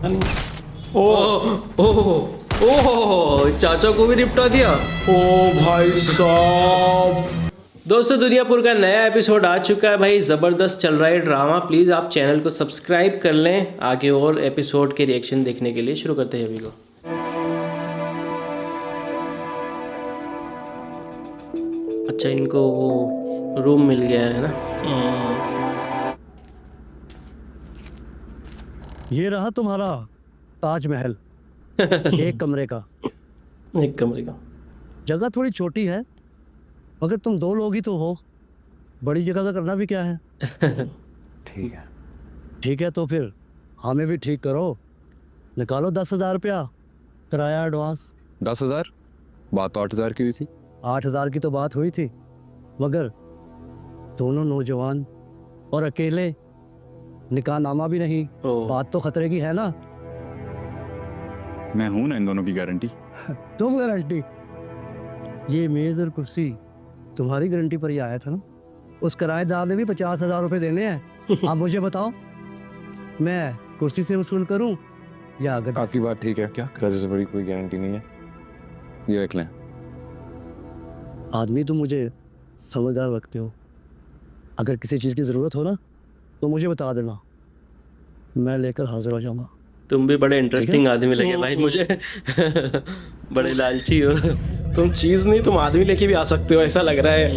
ओह ओह ओह, चाचा को भी निपटा दिया। ओ भाई साहब, दोस्तों दुनियापुर का नया एपिसोड आ चुका है भाई, ज़बरदस्त चल रहा है ड्रामा। प्लीज़ आप चैनल को सब्सक्राइब कर लें आगे और एपिसोड के रिएक्शन देखने के लिए। शुरू करते हैं अभी को। अच्छा, इनको वो रूम मिल गया है ना। ये रहा तुम्हारा ताजमहल। एक कमरे का। एक कमरे का। जगह थोड़ी छोटी है मगर तुम दो लोग ही तो हो, बड़ी जगह का करना भी क्या है। ठीक है। ठीक है तो फिर हमें भी ठीक करो, निकालो 10,000 रुपया किराया एडवांस। 10,000? बात तो 8,000 की हुई थी। 8,000 की तो बात हुई थी मगर दोनों नौजवान और अकेले, निकाहनामा भी नहीं, ओह। बात तो खतरे की है ना। मैं हूं ना इन दोनों की गारंटी। तुम गारंटी? ये मेज और कुर्सी तुम्हारी गारंटी पर ही आया था ना। उस किराएदार ने भी 50,000 रुपए देने हैं। आप मुझे बताओ, मैं कुर्सी से वसूल करूं या गद्दी? आपकी बात ठीक है, क्या किराए से बड़ी कोई गारंटी नहीं है। ये रख लें। आदमी तुम मुझे समझदार रखते हो, अगर किसी चीज़ की ज़रूरत हो ना तो मुझे बता देना, मैं लेकर हाजिर हो जाऊंगा। तुम भी बड़े इंटरेस्टिंग आदमी लगे भाई मुझे। बड़े लालची हो। तुम चीज नहीं, तुम आदमी लेके भी आ सकते हो, ऐसा लग रहा है।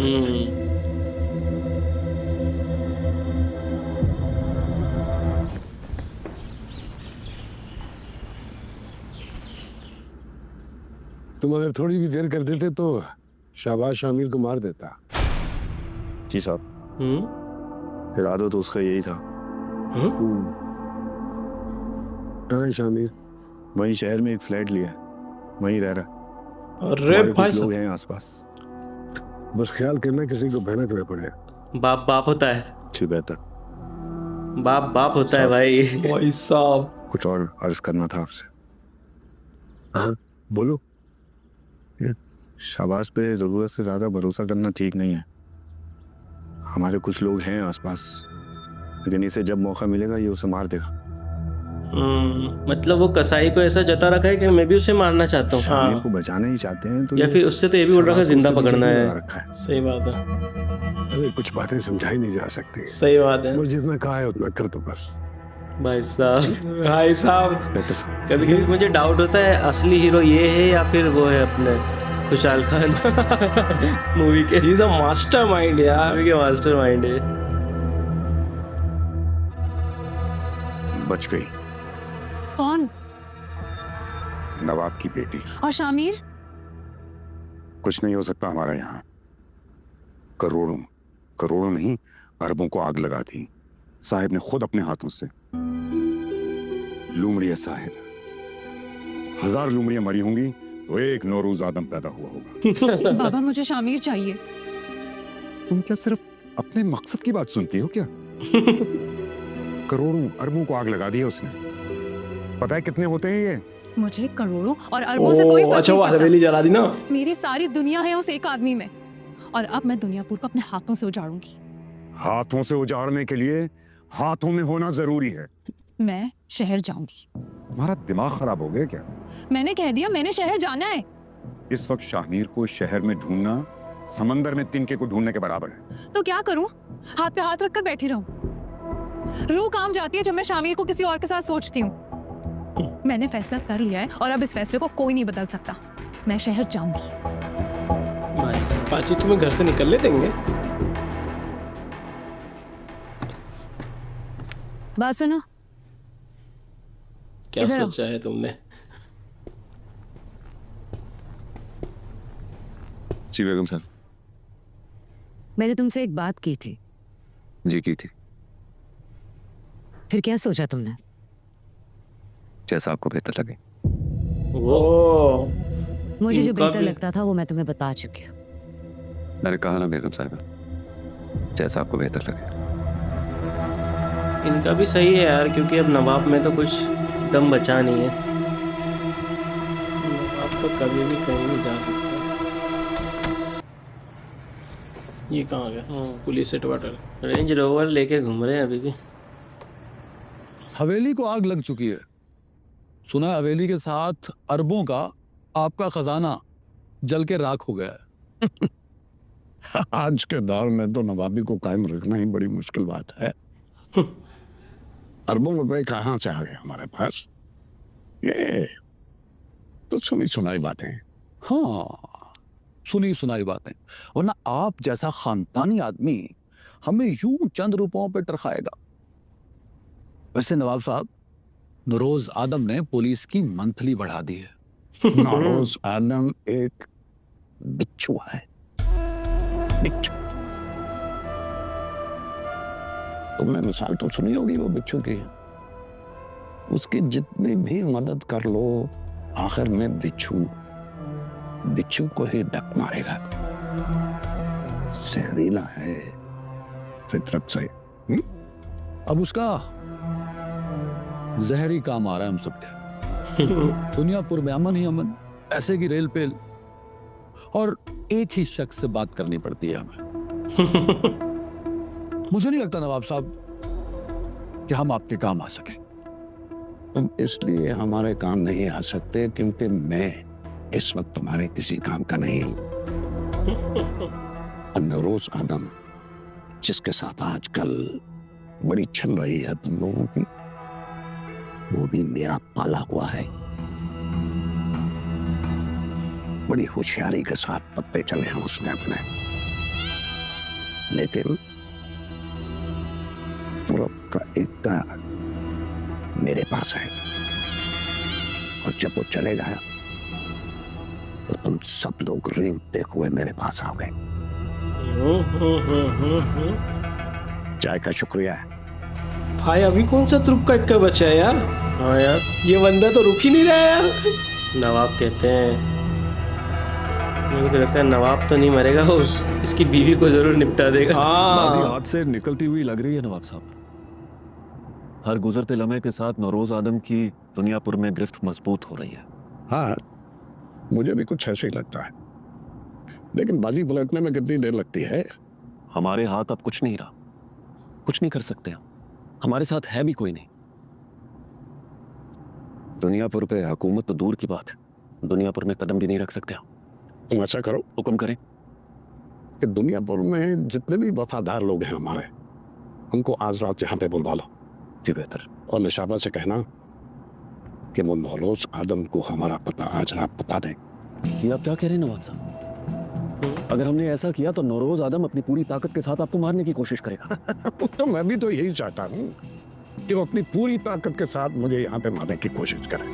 तुम अगर थोड़ी भी देर कर देते तो शाबाश शामिर को मार देता। जी साहब, इरादा तो उसका यही था। कहाँ है शामिर? वहीं शहर में एक फ्लैट लिया है, वहीं रह रहा। अरे हमारे भाई कुछ लोग साहब, हैं आसपास। बस ख्याल करना किसी को भनक न पड़े। बाप बाप होता है। अच्छी बेहतर। बाप बाप होता है भाई। भाई साहब, कुछ और अर्ज करना था आपसे। हाँ बोलो। शाबाश पे जरूरत से ज्यादा भरोसा करना ठीक नहीं है। हमारे कुछ लोग हैं आसपास, लेकिन इसे जब मौका मिलेगा ये उसे मार देगा। मतलब वो कसाई को ऐसा जता रखा है कि मैं भी उसे मारना चाहता हूँ। शामिर को बचाना ही चाहते हैं तो या फिर उससे तो ये भी बोल रखा है जिंदा पकड़ना है। रखा है। सही बात है, अरे कुछ बातें समझाई नहीं जा सकती। सही बात है। मुझे जितना कहा है उतना कर दो बस। भाई साहब, भाई साहब, बेहतर। कभी कभी मुझे डाउट होता है असली हीरो ये है या फिर वो है अपने खुशहाल खान। मूवी के ही इज अ मास्टरमाइंड यार। मूवी के मास्टर माइंड है। बच गई। कौन? नवाब की बेटी। और शामिर? कुछ नहीं हो सकता हमारा यहाँ। करोड़ों करोड़ों नहीं, अरबों को आग लगा दी साहिब ने खुद अपने हाथों से। लूमड़िया साहिब, 1000 लूमड़ियां मरी होंगी तो एक नौरूज आदम पैदा हुआ होगा। बाबा मुझे शामिर चाहिए। तुम क्या सिर्फ अपने मकसद की बात सुनती हो क्या? करोड़ों अरबों को आग लगा दी है उसने। पता है कितने होते हैं ये? मुझे करोड़ों और अरबों से कोई फर्क अच्छा, वो नहीं पड़ता। हवेली जला दी ना। मेरी सारी दुनिया है उस एक आदमी में, और अब मैं दुनियापुर को अपने हाथों से उजाड़ूंगी। हाथों से उजाड़ने के लिए हाथों में होना जरूरी है। मैं शहर जाऊंगी। तुम्हारा दिमाग खराब हो गया क्या? मैंने कह दिया, मैंने शहर जाना है। इस वक्त शाहमीर को शहर में ढूंढना समंदर में तिनके को ढूंढने के बराबर है। तो क्या करूं? हाथ पे हाथ रखकर बैठी रहूं? रूह काम जाती है जब मैं शामिर को किसी और के साथ सोचती हूँ। मैंने फैसला कर लिया है और अब इस फैसले को कोई नहीं बदल सकता। मैं शहर जाऊंगी। भाई साहब, पाची तुम्हें घर से निकलने देंगे? बात सुनो। क्या इधर आओ। सोचा है तुमने? जी बेगम साहब। मैंने तुमसे एक बात की थी। जी की थी। फिर क्या सोचा तुमने? जैसा आपको बेहतर लगे। ओ, मुझे जो इनका बेहतर भी- लगता था वो मैं तुम्हें बता चुकी हूँ। मैंने कहा ना बेगम साहब, जैसा आपको बेहतर लगे। इनका भी सही है यार, क्योंकि अब नवाब में तो कुछ दम बचा नहीं है। आप तो कभी भी कहीं नहीं जा सकते। ये कहाँ गया? Police headquarter. रेंज रोवर लेके घूम रहे हैं अभी भी। हवेली को आग लग चुकी है, सुना है हवेली के साथ अरबों का आपका खजाना जल के राख हो गया है। आज के दौर में तो नवाबी को कायम रखना ही बड़ी मुश्किल बात है। अरबों रुपए कहाँ से आ गए हमारे पास? ये तो सुनी सुनाई बातें। हाँ, सुनी सुनाई बातें, वरना आप जैसा खानदानी आदमी हमें यूं चंद रुपयों पे टरखाएगा। वैसे नवाब साहब, नरोज आदम ने पुलिस की मंथली बढ़ा दी है। नौरोज आदम एक बिच्छू है, बिच्छू। तुमने मिसाल तो सुनी होगी वो बिच्छू की। उसकी जितनी भी मदद कर लो, आखिर में बिच्छू को ही डक मारेगा। जहरीला है फितरत से। अब उसका जहरी काम आ रहा है हम सबके। दुनियापुर में अमन ही अमन, ऐसे की रेल पेल, और एक ही शख्स से बात करनी पड़ती है हमें। मुझे नहीं लगता नवाब साहब कि हम आपके काम आ सके। तुम इसलिए हमारे काम नहीं आ सकते क्योंकि मैं इस वक्त तुम्हारे किसी काम का नहीं हूं। नौरोज आदम, जिसके साथ आजकल बड़ी चल रही है तुम लोगों की, वो भी मेरा पाला हुआ है। बड़ी होशियारी के साथ पत्ते चले हैं उसने अपने, लेकिन तुरंत का इतना मेरे पास है, और जब वो चलेगा तो तुम सब लोग रेंगते हुए मेरे पास आओगे। चाय का शुक्रिया। भाई अभी कौन सा तुरुप का इक्का बचा है यार? हाँ यार, ये बंदा तो रुक ही नहीं रहा है यार। नवाब कहते हैं, मुझे तो लगता है नवाब तो नहीं मरेगा, इसकी बीवी को जरूर निपटा देगा। बाजी हाँ, हाथ से निकलती हुई लग रही है नवाब साहब। हर गुजरते लम्हे के साथ नौरोज आदम की दुनियापुर में गिरफ्त मजबूत हो रही है। हाँ, मुझे भी कुछ ऐसे ही लगता है, लेकिन बाजी पलटने में कितनी देर लगती है? हमारे हाथ अब कुछ नहीं रहा, कुछ नहीं कर सकते हम। हमारे साथ है भी कोई नहीं। दुनियापुर पे हुकूमत तो दूर की बात है, दुनियापुर में कदम भी नहीं रख सकते हम। तुम ऐसा करो, हुक्म करें कि दुनियापुर में जितने भी वफादार लोग हैं हमारे, उनको आज रात यहाँ पे बुलवा लो। जी बेहतर। और निशाबा से कहना कि वो नौरोज आदम को हमारा पता आज रात बता दें। ये आप क्या कह रहे हैं नवाब साहब? अगर हमने ऐसा किया तो नौरोज आदम अपनी पूरी ताकत के साथ आपको मारने की कोशिश करेगा। तो मैं भी तो यही चाहता हूँ कि वो अपनी पूरी ताकत के साथ मुझे यहाँ पे मारने की कोशिश करे।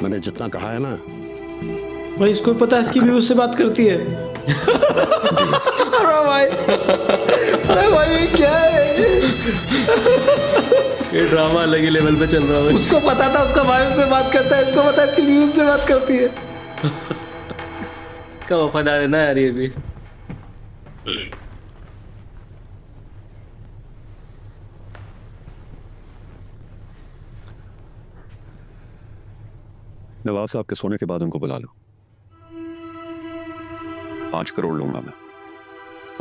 मैंने जितना कहा है ना, भाई इसको पता है इसकी भी उससे बात करती है। अरे भाई ये क्या है? ये ड्रामा अलग ही लेवल पे चल रहा है। उसको पता था उसका भाई उससे बात करता है, इसको पता है इसकी भी उससे बात करती है। क्या वफादार है ना यार ये भी। नवाब साहब के सोने के बाद उनको बुला लो। 5 करोड़ लूंगा मैं,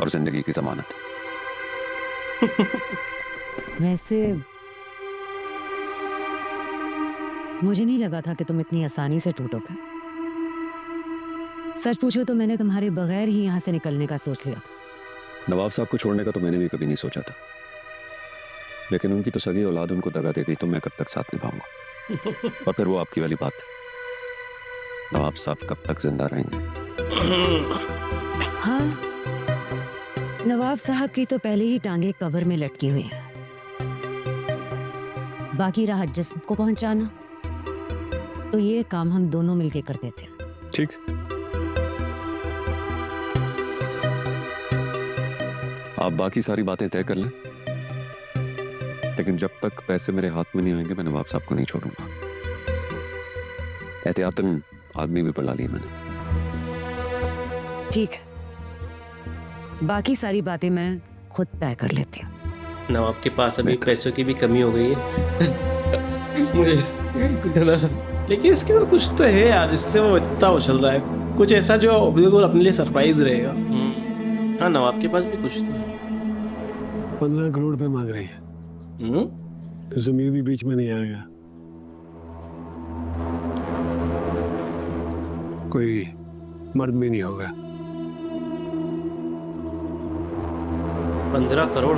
और जिंदगी की जमानत। वैसे मुझे नहीं लगा था कि तुम इतनी आसानी से टूटोगे। सच पूछो तो मैंने तुम्हारे बगैर ही यहाँ से निकलने का सोच लिया था। नवाब साहब को छोड़ने का तो मैंने भी कभी नहीं सोचा था, लेकिन उनकी तो सगी औलाद उनको दगा दे गई, तो मैं कब तक साथ निभाऊंगा? और फिर वो आपकी वाली बात, नवाब साहब कब तक जिंदा रहेंगे? हाँ, नवाब साहब की तो पहले ही टांगे कब्र में लटकी हुई हैं। बाकी रहा जिस्म को पहुंचाना, तो ये काम हम दोनों मिलके कर देते हैं। ठीक। आप बाकी सारी बातें तय कर लें, लेकिन जब तक पैसे मेरे हाथ में नहीं आएंगे मैं नवाब साहब को नहीं छोड़ूंगा। एहतियातन आदमी भी बुला लिए मैंने। ठीक है, बाकी सारी बातें मैं खुद तय कर लेती हूँ। नवाब के पास अभी पैसों की भी कमी हो गई है। मुझे लेकिन इसके पास कुछ तो है यार, इससे वो इतना उछल रहा है, कुछ ऐसा जो बिल्कुल अपने लिए सरप्राइज रहेगा। हाँ, नवाब के पास भी कुछ तो है। 15 करोड़ रुपए मांग रही है। ज़मीर भी बीच में नहीं आएगा। कोई मर्द भी नहीं होगा। 15 करोड़।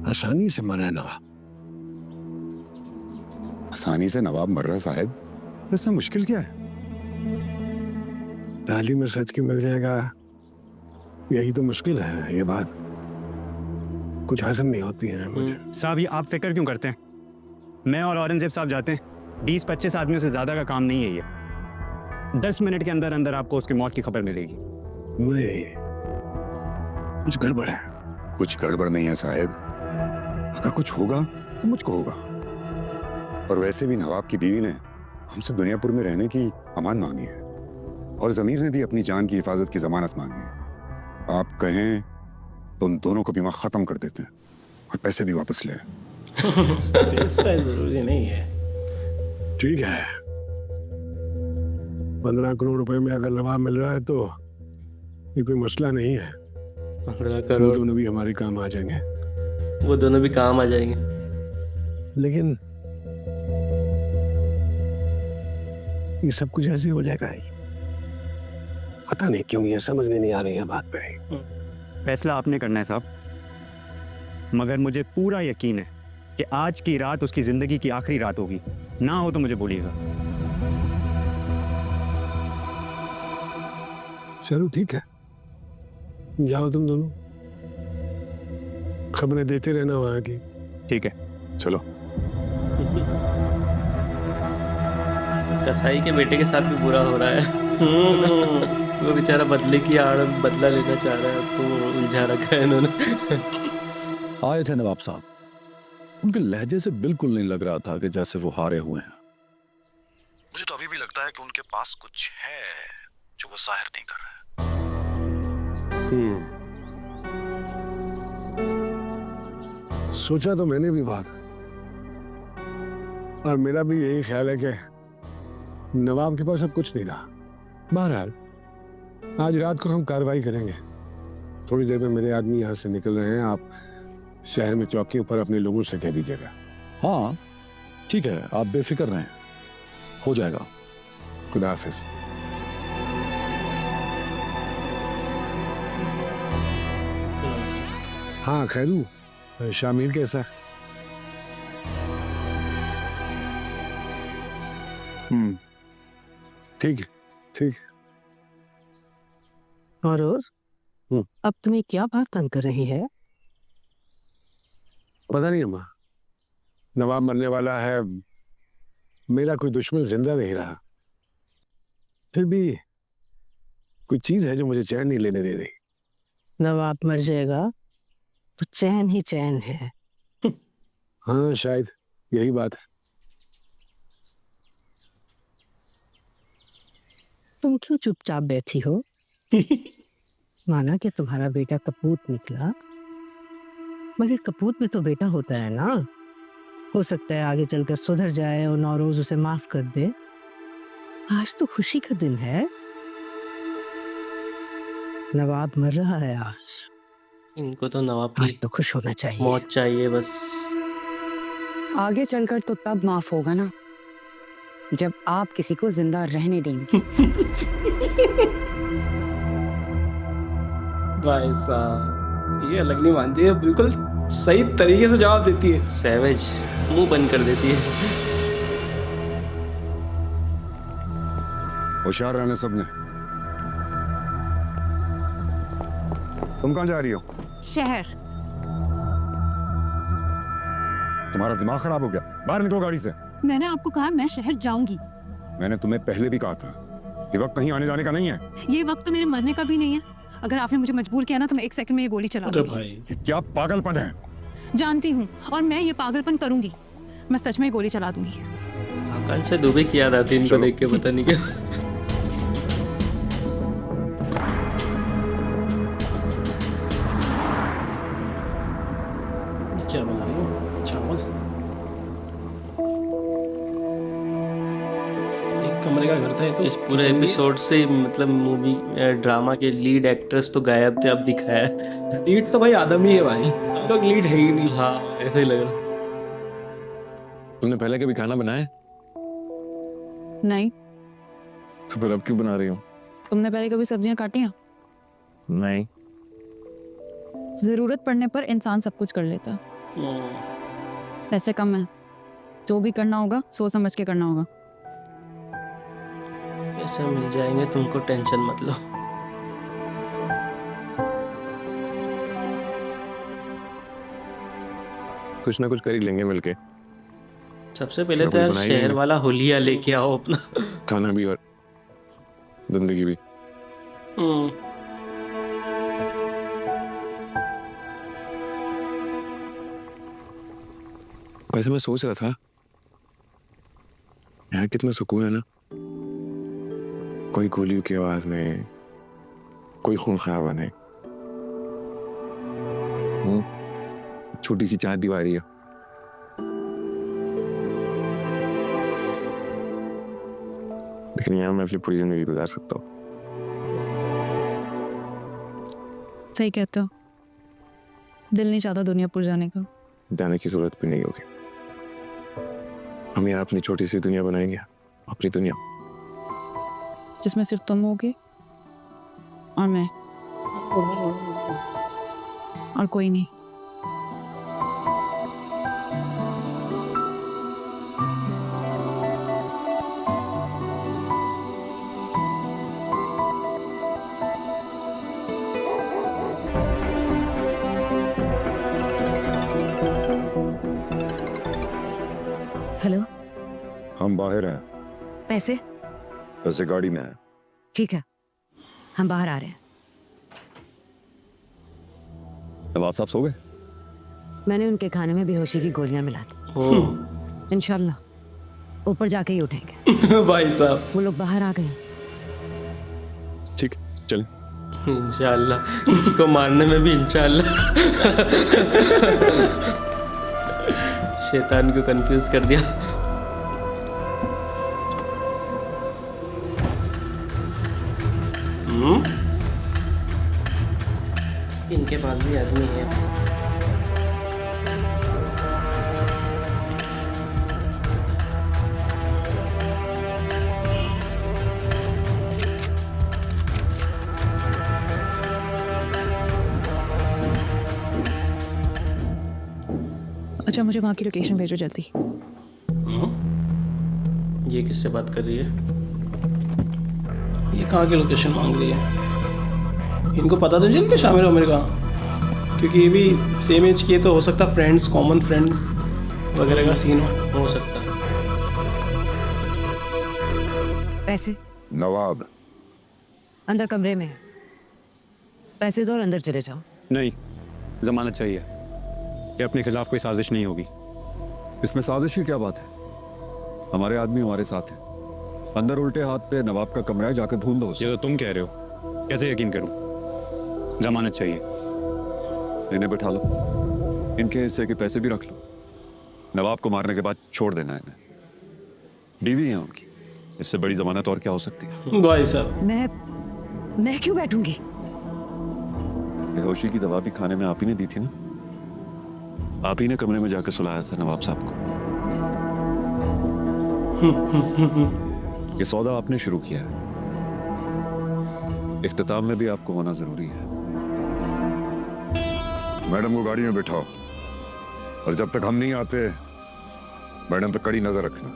आसानी से मरा नवाब। आसानी से नवाब मर रहा साहब, इसमें मुश्किल क्या है? तालीम में सच की मिल जाएगा, यही तो मुश्किल है। ये बात कुछ हजम नहीं होती है मुझे। साहब ये आप फिक्र क्यों करते हैं? मैं और औरंगजेब साहब जाते हैं, 20-25 आदमियों से ज्यादा का काम नहीं है ये। 10 मिनट के अंदर अंदर आपको उसकी मौत की खबर मिलेगी। नहीं, कुछ गड़बड़ है। कुछ गड़बड़ नहीं है साहब, अगर कुछ होगा तो मुझको होगा। और वैसे भी नवाब की बीवी ने हमसे दुनियापुर में रहने की अमान मांगी है, और जमीर ने भी अपनी जान की हिफाजत की जमानत मांगी है। आप कहें तो उन दोनों को बीमा खत्म कर देते हैं और पैसे भी वापस ले। पैसा जरूरी नहीं है। ठीक है, 15 करोड़ रुपए में अगर नवाब मिल रहा है तो ये कोई मसला नहीं है। 15 वो करोड़, दोनों भी हमारे काम आ जाएंगे। वो दोनों भी काम आ जाएंगे। लेकिन ये सब कुछ ऐसे हो जाएगा, पता नहीं क्यों ये समझ नहीं आ रही है बात पे। फैसला आपने करना है साहब, मगर मुझे पूरा यकीन है कि आज की रात उसकी जिंदगी की आखिरी रात होगी। ना हो तो मुझे बोलिएगा। चलो ठीक है, जाओ तुम दोनों, खबरें देते रहना वहां की। ठीक है, चलो। कसाई के बेटे के साथ भी बुरा हो रहा है। वो बेचारा बदले की आड़ बदला लेना चाह रहा है, उसको उलझा रखा है इन्होंने। आए थे नवाब साहब, उनके लहजे से बिल्कुल नहीं लग रहा था कि जैसे वो हारे हुए हैं। मुझे तो अभी भी लगता है कि उनके पास कुछ है जो वो जाहिर नहीं कर रहे हैं। सोचा तो मैंने भी बात, और मेरा भी यही ख्याल है कि नवाब के पास अब कुछ नहीं रहा। बहरहाल आज रात को हम कार्रवाई करेंगे। थोड़ी देर में मेरे आदमी यहाँ से निकल रहे हैं, आप शहर में चौकियों पर अपने लोगों से कह दीजिएगा। हाँ ठीक है, आप बेफिक्र रहें, हो जाएगा। खुदा हाफिज। हाँ खैरू, शामिल कैसा? ठीक है, ठीक है। और अब तुम्हें क्या बात तंग कर रही है? पता नहीं अम्मा, नवाब मरने वाला है, मेरा कोई दुश्मन जिंदा नहीं रहा, फिर भी कोई चीज है जो मुझे चैन नहीं लेने दे रही। नवाब मर जाएगा तो चैन ही चैन है। हाँ शायद यही बात है। तुम क्यों चुपचाप बैठी हो? माना कि तुम्हारा बेटा कपूत निकला, मगर कपूत में तो बेटा होता है ना। हो सकता है आगे चलकर सुधर जाए और नौरोज उसे माफ कर दे। आज तो खुशी का दिन है, नवाब मर रहा है आज। इनको तो नवाब आज की तो खुश होना चाहिए। मौत चाहिए बस। आगे चलकर तो तब माफ होगा ना, जब आप किसी को जिंदा रहने देंगे। भाई साहब, ये अलग नहीं मानती है, बिल्कुल सही तरीके से जवाब देती है। सैवेज, मुंह बंद कर देती है। होशियार रहने सबने। तुम कहाँ जा रही हो? शहर। तुम्हारा दिमाग खराब हो गया? बाहर निकलो गाड़ी से। मैंने आपको कहा मैं शहर जाऊंगी। मैंने तुम्हें पहले भी कहा था, ये वक्त कहीं आने जाने का नहीं है। ये वक्त तो मेरे मरने का भी नहीं है। अगर आपने मुझे मजबूर किया ना तो मैं 1 सेकंड में ये गोली चला दूंगी। भाई क्या पागलपन है? जानती हूँ, और मैं ये पागलपन करूंगी। मैं सच में ये गोली चला दूंगी। आकांक्षा दुबे की याद आती है इनको देख के, पता नहीं क्या। क्या बना रही हो? चावल। एक कमरे का घर था ये तो। इस पूरे एपिसोड से मतलब मूवी ड्रामा के लीड एक्ट्रेस तो गायब थे, अब दिखाया है। लीड तो भाई आदम ही है भाई, हम लोग लीड है ही नहीं। हाँ ऐसा ही लग रहा है। तुमने पहले कभी खाना बनाया? नहीं। तो फिर अब क्यों बना रही हो? तुमने पहले कभी सब्जियां काटी हैं? नहीं। जरूरत पड़ने पर इंसान सब कुछ कर लेता। पैसे कम है, जो भी करना होगा सोच समझ के करना होगा। पैसे मिल जाएंगे, तुमको टेंशन मत लो। कुछ ना कुछ कर ही लेंगे मिलके। सबसे पहले सब तो कुछ यार बनाई शहर है। वाला होलिया लेके आओ अपना। खाना भी और जिंदगी भी। वैसे मैं सोच रहा था यहाँ कितना सुकून है ना, कोई गोलियों की आवाज नहीं, कोई खूंखार आवाज नहीं, छोटी सी चार दीवारी है। लेकिन यहाँ मैं अपनी पूरी जिंदगी गुजार सकता हूँ। सही कहते हो, दिल नहीं चाहता दुनियापुर जाने का। जाने की जरूरत भी नहीं होगी। हम यहाँ अपनी छोटी सी दुनिया बनाएंगे, अपनी दुनिया जिसमें सिर्फ तुम होगे और मैं, और कोई नहीं। हेलो, हम बाहर हैं, पैसे? वैसे गाड़ी में है। ठीक है, हम बाहर आ रहे हैं। नवाब साहब सो गए? मैंने उनके खाने में बेहोशी की गोलियां मिला दी। इंशाल्लाह ऊपर जाके ही उठेंगे। भाई साहब, वो लोग बाहर आ गए। ठीक, चल। इंशाल्लाह, किसी को मारने में भी इंशाल्लाह। शैतान को कंफ्यूज कर दिया। इनके पास भी आदमी है। अच्छा, मुझे वहाँ की लोकेशन भेजो जल्दी। ये किससे बात कर रही है? ये कहाँ की लोकेशन मांग रही है? इनको पता तो चल के शामिल उम्र का, क्योंकि ये भी सेम एज की है, तो हो सकता फ्रेंड्स, कॉमन फ्रेंड वगैरह का सीन हो सकता है। पैसे नवाब अंदर कमरे में है। पैसे दो और अंदर चले जाओ। नहीं, जमानत चाहिए कि अपने खिलाफ कोई साजिश नहीं होगी। इसमें साजिश की क्या बात है? हमारे आदमी हमारे साथ हैं। अंदर उल्टे हाथ पे नवाब का कमरा है, जाकर ढूंढ दो उसे। ये तो तुम कह रहे हो, कैसे यकीन करूं? जमानत चाहिए। इन्हें बिठा लो, इनके हिस्से के पैसे भी रख लो। नवाब को मारने के बाद छोड़ देना इन्हें। बीवी है उनकी, इससे बड़ी जमानत और क्या हो सकती है? भाई साहब, मैं क्यों बैठूंगी? बेहोशी की दवा भी खाने में आप ही ने दी थी ना? आप ही ने कमरे में जाकर सुलाया था नवाब साहब को। ये सौदा आपने शुरू किया है, इख्तिताम में भी आपको होना जरूरी है। मैडम को गाड़ी में बिठाओ, और जब तक हम नहीं आते मैडम पे कड़ी नजर रखना।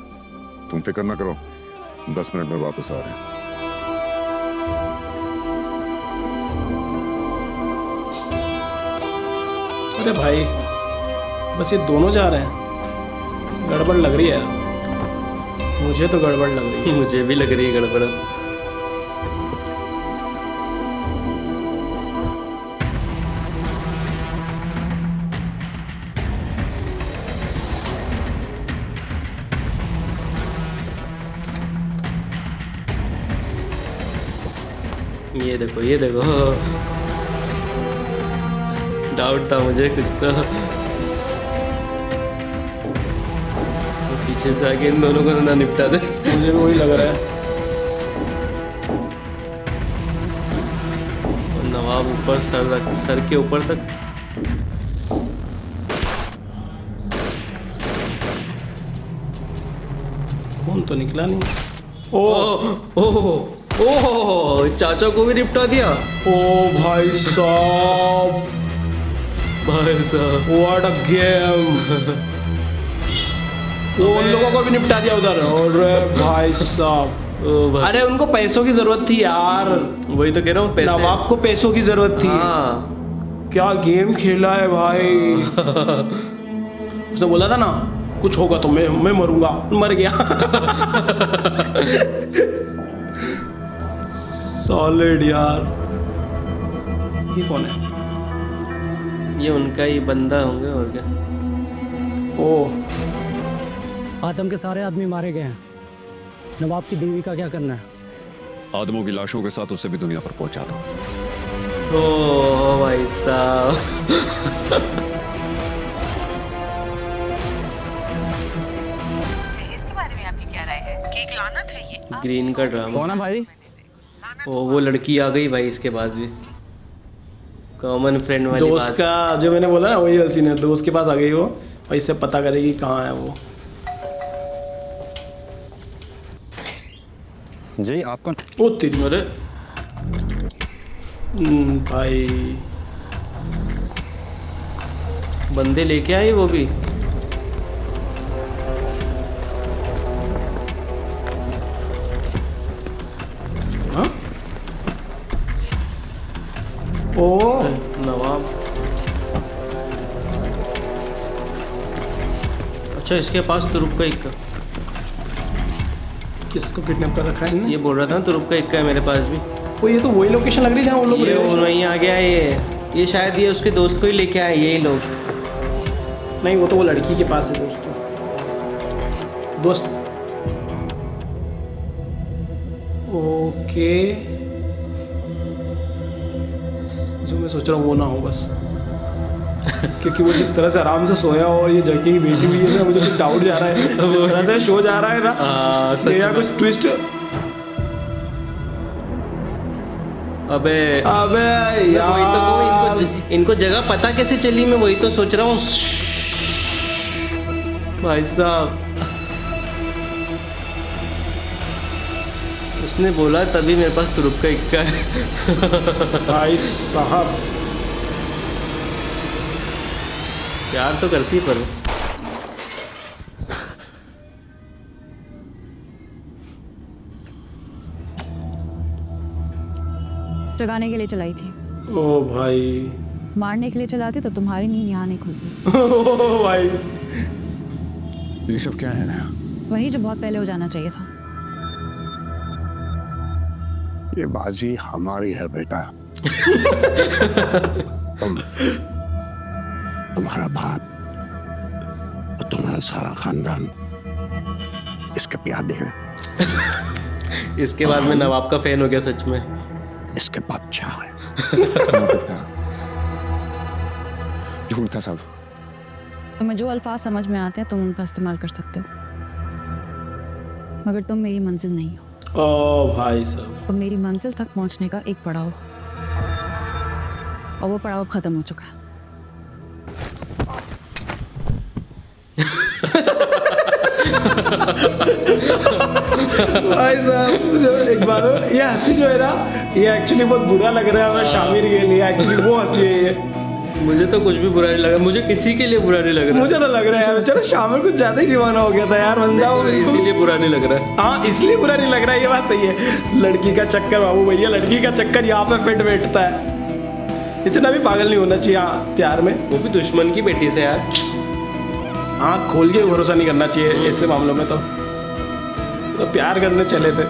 तुम फिक्र ना करो, 10 मिनट में वापस आ रहे हैं। अरे भाई, बस ये दोनों जा रहे हैं, गड़बड़ लग रही है। मुझे तो गड़बड़ लग रही है। मुझे भी लग रही है गड़बड़। ये देखो, ये देखो, डाउट था मुझे कुछ तो। पीछे से आके इन दोनों को ना निपटा दे। मुझे भी वही लग रहा है। और नवाब ऊपर सर के ऊपर तक। खून तो निकला नहीं। ओह चाचा को भी निपटा दिया। ओ भाई साहब, व्हाट अ गेम। वो उन लोगों को भी निपटा दिया उधर। अरे भाई साहब, अरे उनको पैसों की जरूरत थी यार। वही तो कह रहा हूँ, पैसे। नवाब को पैसों की जरूरत थी। क्या गेम खेला है भाई। उसने बोला था ना कुछ होगा तो मैं मरूंगा, मर गया। सॉलिड यार। ये कौन है? ये उनका ही बंदा होंगे और क्या। ओह, आदम के सारे आदमी मारे गए हैं, नवाब की बीवी का क्या करना है? आदमों की लाशों के साथ उसे भी दुनिया पर पहुंचा दो। ओ भाई साहब। इसके बारे में आपकी क्या राय है कि एक लानत है ये? ग्रीन का ड्रामा। कौन है भाई? वो लड़की आ गई भाई इसके पास भी, कॉमन फ्रेंड वाली दोस्त बात। का जो मैंने बोला ना वही हसीन है। दोस्त के पास आ गई वो और इससे पता करेगी कहाँ है वो। जी आप कौन? ओ तेरी। अरे भाई बंदे लेके आए वो भी। हाँ? ओ नवाब। अच्छा इसके पास तुरुप का इक्का। किसको किडनैप कर रखा है? ये बोल रहा था तुरुप का इक्का है मेरे पास भी। वो ये तो वही लोकेशन लग रही है जहाँ वो लोग ये रह रहे हैं। वहीं आ गया ये शायद ये उसके दोस्त को ही लेके आए यही लोग। नहीं वो तो वो लड़की के पास है दोस्तों। दोस्त। ओके, जो मैं सोच रहा हूँ वो ना हो बस। क्योंकि वो जिस तरह से आराम से सोया और ये जगह की बेटी हुई है ना, मुझे कुछ डाउट जा रहा है। जिस तरह से शो जा रहा है ना, या कुछ ट्विस्ट। अबे यार, वही तो कहूँ, इनको जगह पता कैसे चली, मैं वही तो सोच रहा हूँ भाई साहब। उसने बोला तभी मेरे पास तुरुप का इक्का है। भाई साहब प्यार तो करती पर जगाने के लिए चलाई थी। ओ भाई, मारने के लिए चलाती तो तुम्हारी नींद यहाँ नहीं खुलती। ओ भाई, ये सब क्या है ना? वही जो बहुत पहले हो जाना चाहिए था। ये बाजी हमारी है बेटा। तुम्हारा बाप और तुम्हारा सारा खानदान इसके प्यादे हैं। इसके बाद में नवाब का फैन हो गया सच में। इसके बादशाह है। झूठ था सब। तुम्हें जो अल्फाज समझ में आते हैं तुम उनका इस्तेमाल कर सकते हो, मगर तुम मेरी मंजिल नहीं हो। ओ भाई साहब, तुम मेरी मंजिल तक पहुंचने का एक पड़ाव, और वो पड़ाव खत्म हो चुका है। भाई साहब मुझे एक बात हो, ये हंसी जो है ना, ये एक्चुअली बहुत बुरा लग रहा है हमें शामिर के लिए। एक्चुअली वो हंसी है ये। मुझे तो कुछ भी बुरा नहीं लगा, मुझे किसी के लिए बुरा नहीं लग रहा। मुझे तो लग रहा है चलो शामिर कुछ ज्यादा ही दीवाना हो गया था यार बंदा। इसीलिए बुरा नहीं लग रहा है। हाँ इसलिए बुरा नहीं लग रहा है, ये बात सही है। लड़की का चक्कर बाबू भैया, लड़की का चक्कर यहाँ पे फिट बैठता है। इतना भी पागल नहीं होना चाहिए प्यार में, वो भी दुश्मन की बेटी से यार। आँख खोल के भरोसा नहीं करना चाहिए ऐसे मामलों में। तो प्यार करने चले थे,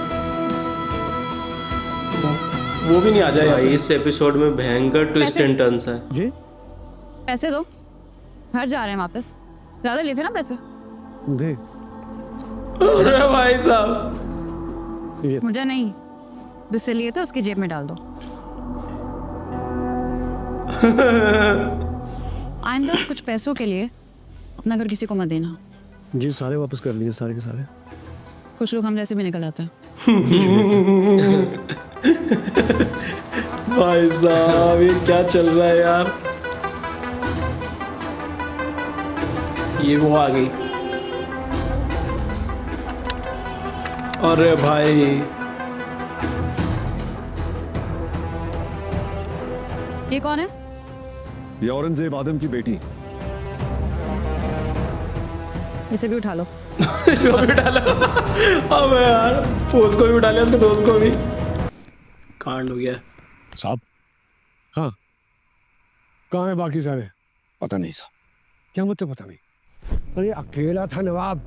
वो भी नहीं आ जाए। भाई इस एपिसोड में भयंकर ट्विस्ट एंड टर्न्स है जी। पैसे दो, घर जा रहे हैं वापस। ज्यादा लिए थे ना पैसे। जी। अरे भाई साहब, मुझे नहीं, जिससे लिए थे उसकी जेब में डाल दो। आइंदा कुछ पैसों के लिए अपना घर किसी को मत देना। जी सारे वापस कर लिए, सारे के सारे। कुछ लोग हम जैसे भी निकल आते हैं। भाई साहब ये क्या चल रहा है यार। ये वो आ गई। अरे भाई ये कौन है? ये औरंगजेब आदम की बेटी। इसे भी उठा लो। इसको भी उठा लो। अबे यार फोर्स को भी उठा लिया, उसके दोस्त को भी। कांड हो गया साहब। हाँ, कहाँ है बाकी सारे? पता नहीं साहब। क्या मतलब पता नहीं? अरे अकेला था नवाब,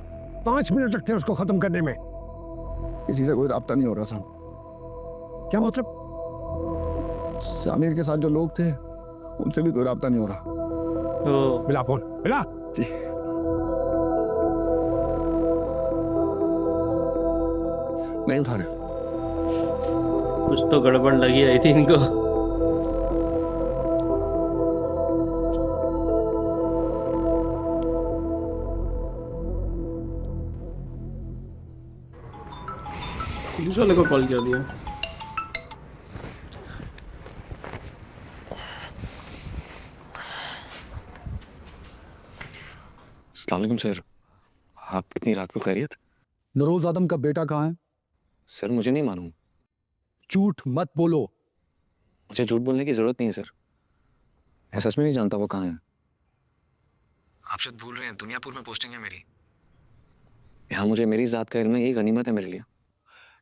5 मिनट लगते उसको खत्म करने में। किसी से कोई राब्ता नहीं हो रहा साहब। क्या मतलब? शामिर के साथ जो लोग थे उनसे भी कोई राब्ता नहीं हो रहा। मिला फोन, मिला। जी नहीं उठा रहे। कुछ तो गड़बड़ लगी आई थी इनको। पुलिस वाले को कॉल कर दिया। अस्सलाम वालेकुम सर, आप कितनी रात को खैरियत? नरोज आदम का बेटा कहाँ है? सर मुझे नहीं मालूम। झूठ मत बोलो। मुझे झूठ बोलने की जरूरत नहीं है सर, मैं सच में नहीं जानता वो कहाँ है। आप शायद भूल रहे हैं, दुनियापुर में पोस्टिंग है मेरी। यहाँ मुझे मेरी जात का इल्म है, यही गनीमत है मेरे लिए।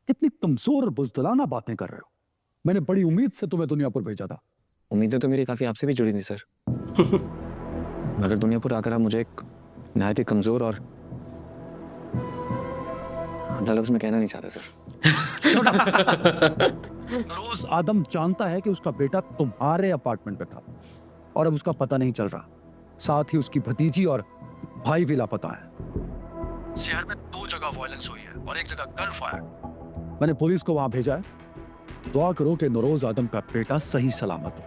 कितनी कमजोर और बुज़दिलाना बातें कर रहे हो। मैंने बड़ी उम्मीद से तुम्हें दुनियापुर भेजा था। उम्मीदें तो मेरी काफ़ी आपसे भी जुड़ी थी सर। मगर दुनियापुर आकर आप मुझे एक नहायत ही कमज़ोर और लफ्ज़ में कहना नहीं चाहता सर। नरोज आदम जानता है कि उसका बेटा तुम्हारे अपार्टमेंट में था और अब उसका पता नहीं चल रहा। साथ ही उसकी भतीजी और भाई भी लापता है। शहर में 2 जगह वायलेंस हुई है और 1 जगह गन फायर। मैंने पुलिस को वहां भेजा है। दुआ करो कि नरोज आदम का बेटा सही सलामत हो।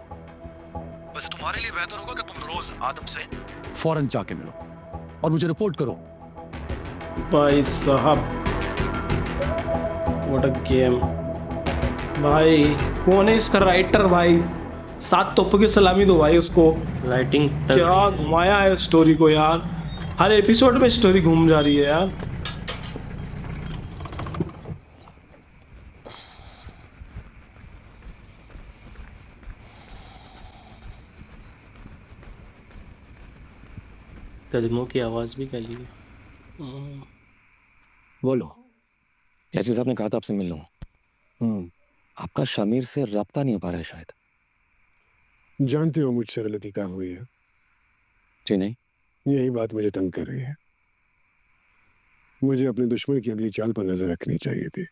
बस तुम्हारे लिए बेहतर होगा कि तुम नरोज आदम से फौरन जाके मिलो और मुझे रिपोर्ट करो। भाई साहब व्हाट अ गेम। भाई कौन है इसका राइटर? भाई 7 तोपों की सलामी दो भाई उसको। राइटिंग क्या घुमाया है स्टोरी को यार, हर एपिसोड में स्टोरी घूम जा रही है यार। कदमों की आवाज़ भी गली है। बोलो। जैसे साहब ने कहा था आपसे मिल लूँ। आपका शामिर से राब्ता नहीं हो पा रहा है शायद। जानते हो मुझसे गलती क्या हुई है? जी नहीं। यही बात मुझे तंग कर रही है। मुझे अपने दुश्मन की अगली चाल पर नजर रखनी चाहिए थी,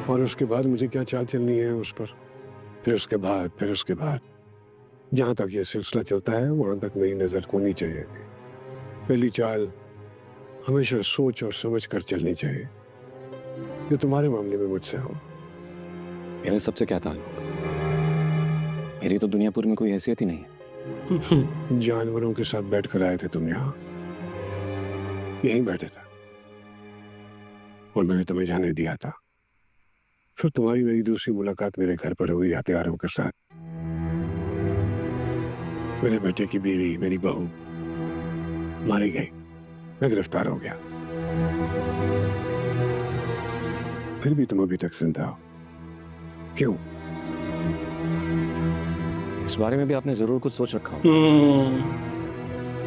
और उसके बाद मुझे क्या चाल चलनी है उस पर, फिर उसके बाद जहाँ तक ये सिलसिला चलता है वहाँ तक मेरी नजर होनी चाहिए थी। पहली चाल हमेशा सोच और समझ कर चलनी चाहिए, जो तुम्हारे मामले में मुझसे हो। मेरे सबसे क्या ताल्लुक? मेरी तो दुनियापुर में कोई हैसियत ही नहीं है। जानवरों के साथ बैठ कर आए थे तुम यहाँ, यहीं बैठे था और मैंने तुम्हें जाने दिया था। फिर तुम्हारी मेरी दूसरी मुलाकात मेरे घर पर हुई हथियारों के साथ। मेरे बेटे की बीवी, मेरी बहू मारी गई, मैं गिरफ्तार हो गया। फिर भी तुम अभी तक जिंदा हो, क्यों? इस बारे में भी आपने जरूर कुछ सोच रखा हो,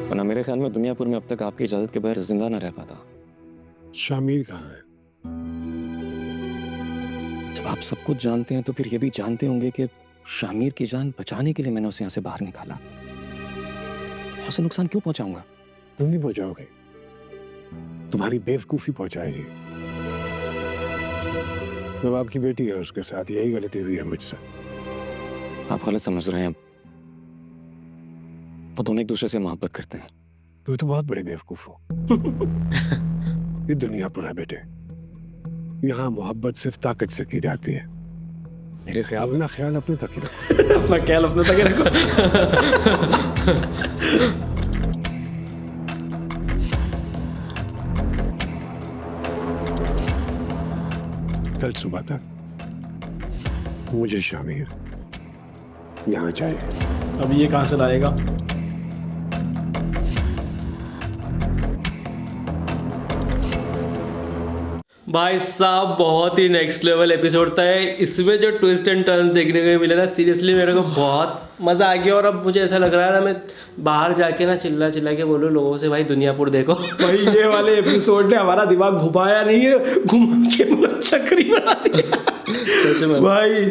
वरना मेरे ख्याल में दुनियापुर में अब तक आपकी इजाजत के बगैर जिंदा न रह पाता। शामिर कहाँ है? जब आप सब कुछ जानते हैं तो फिर ये भी जानते होंगे कि शामिर की जान बचाने के लिए मैंने उसे यहाँ से बाहर निकाला। उसे नुकसान क्यों पहुंचाऊंगा? तुम नहीं पहुंचाओगे, तुम्हारी बेवकूफी पहुंचाएगी। नवाब की बेटी है, उसके साथ यही गलती हुई है मुझसे। आप गलत समझ रहे हैं। वो दोनों एक दूसरे से मोहब्बत करते हैं। तू तो बहुत बड़े बेवकूफ हो। ये दुनिया पर है बेटे, यहाँ मोहब्बत सिर्फ ताकत से की जाती है। मेरे ख्याल ना ख्याल अपने तक ही रखो। अपना ख्याल अपने तक ही रखो। कल सुबह तक मुझे शामिर यहाँ चाहिए। अब ये कहाँ से लाएगा? भाई साहब बहुत ही नेक्स्ट लेवल एपिसोड था। इसमें जो ट्विस्ट एंड टर्न्स देखने को मिले ना, सीरियसली मेरे को बहुत मज़ा आ गया। और अब मुझे ऐसा लग रहा है ना, मैं बाहर जाके ना चिल्ला के बोलूँ लोगों से, भाई दुनियापुर देखो। भाई ये वाले एपिसोड ने हमारा दिमाग घुमाया नहीं है, घुमा के मतलब चक्री बना दिया। सच में भाई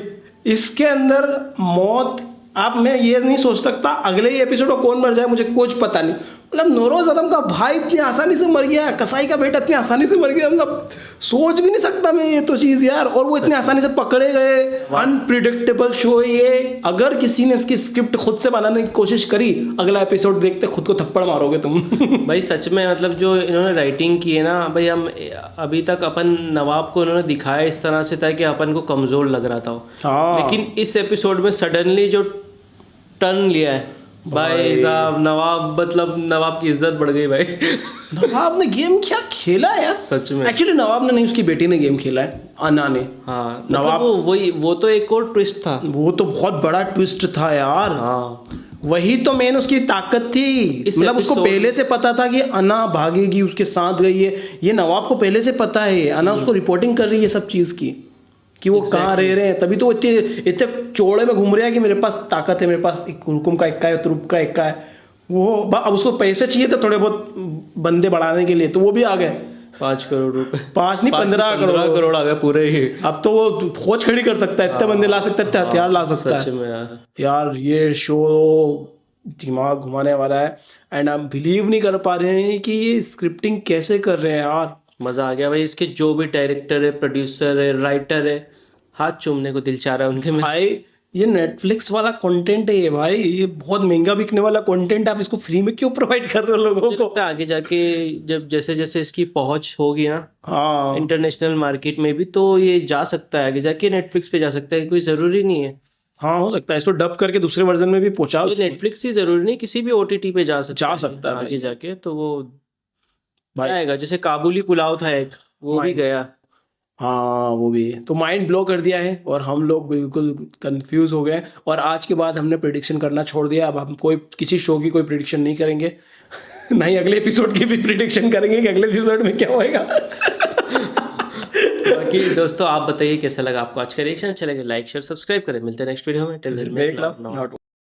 इसके अंदर मौत, आप मैं ये नहीं सोच सकता अगले ही एपिसोड में कौन मर जाए, मुझे कुछ पता नहीं। मतलब नौरोज आदम का भाई इतनी आसानी से मर गया, कसाई का बेटा इतनी आसानी से मर गया, मतलब सोच भी नहीं सकता मैं ये तो चीज़ यार। और वो इतनी आसानी से पकड़े गए। अनप्रिडिक्टेबल शो है ये। अगर किसी ने इसकी स्क्रिप्ट खुद से बनाने की कोशिश करी, अगला एपिसोड देखते खुद को थप्पड़ मारोगे तुम। भाई सच में मतलब जो इन्होंने राइटिंग की है ना भाई, हम अभी तक अपन नवाब को इन्होंने दिखाया इस तरह से था कि अपन को कमज़ोर लग रहा था। हाँ। लेकिन इस एपिसोड में सडनली जो टर्न लिया है भाई साहब, नवाब मतलब नवाब की इज्जत बढ़ गई भाई। नवाब ने गेम क्या खेला है यार सच में। एक्चुअली नवाब ने नहीं, उसकी बेटी ने गेम खेला है, अना ने। हाँ नवाब मतलब वो तो एक और ट्विस्ट था, वो तो बहुत बड़ा ट्विस्ट था यार। हाँ वही तो मेन उसकी ताकत थी। मतलब उसको पहले से पता था कि अना भागेगी, उसके साथ गई है। ये नवाब को पहले से पता है, अना उसको रिपोर्टिंग कर रही है सब चीज़ की कि वो कहाँ रह रहे हैं। तभी तो इतने चौड़े में घूम रहे हैं कि मेरे पास ताकत है, मेरे पास एक हुकुम का इक्का है, तुरुप का इक्का है। वो अब उसको पैसे चाहिए थे थोड़े बहुत बंदे बढ़ाने के लिए, तो वो भी आ गए। 5 करोड़ रुपए, 5 नहीं 15 करोड़ आ गए पूरे ही। अब तो वो फौज खड़ी कर सकता है, इतने बंदे ला सकता है, इतने हथियार ला सकता सच है में यार। ये शो दिमाग घुमाने वाला है। एंड आप बिलीव नहीं कर पा रहे हैं कि ये स्क्रिप्टिंग कैसे कर रहे हैं यार। मज़ा आ गया भाई। इसके जो भी डायरेक्टर है, प्रोड्यूसर है, राइटर है, हाथ चूमने को दिल चाह रहा है उनके में। भाई ये नेटफ्लिक्स वाला कंटेंट है ये भाई, ये बहुत महंगा बिकने वाला कंटेंट। आप इसको फ्री में क्यों प्रोवाइड कर रहे हो लोगों को? आगे जाके जब जैसे जैसे इसकी पहुंच होगी ना, हाँ, इंटरनेशनल मार्केट में भी, तो ये जा सकता है आगे जाके, नेटफ्लिक्स पे जा सकता है, कोई ज़रूरी नहीं है। हाँ हो सकता है इसको डब करके दूसरे वर्जन में भी पहुंचाओ। नेटफ्लिक्स ही ज़रूरी नहीं, किसी भी OTT पे जा सकता है आगे जाके। तो वो आएगा, जैसे काबुली पुलाव था एक, वो भी गया। हाँ वो भी है। तो माइंड ब्लो कर दिया है और हम लोग बिल्कुल कंफ्यूज हो गए। और आज के बाद हमने प्रेडिक्शन करना छोड़ दिया। अब हम कोई किसी शो की कोई प्रेडिक्शन नहीं करेंगे। नहीं अगले एपिसोड की भी प्रेडिक्शन करेंगे कि अगले एपिसोड में क्या होएगा। बाकी दोस्तों आप बताइए कैसा लगा आपको आज का रिएक्शन। अच्छा लगे लाइक शेयर सब्सक्राइब करें। मिलते हैं नेक्स्ट वीडियो में। Till then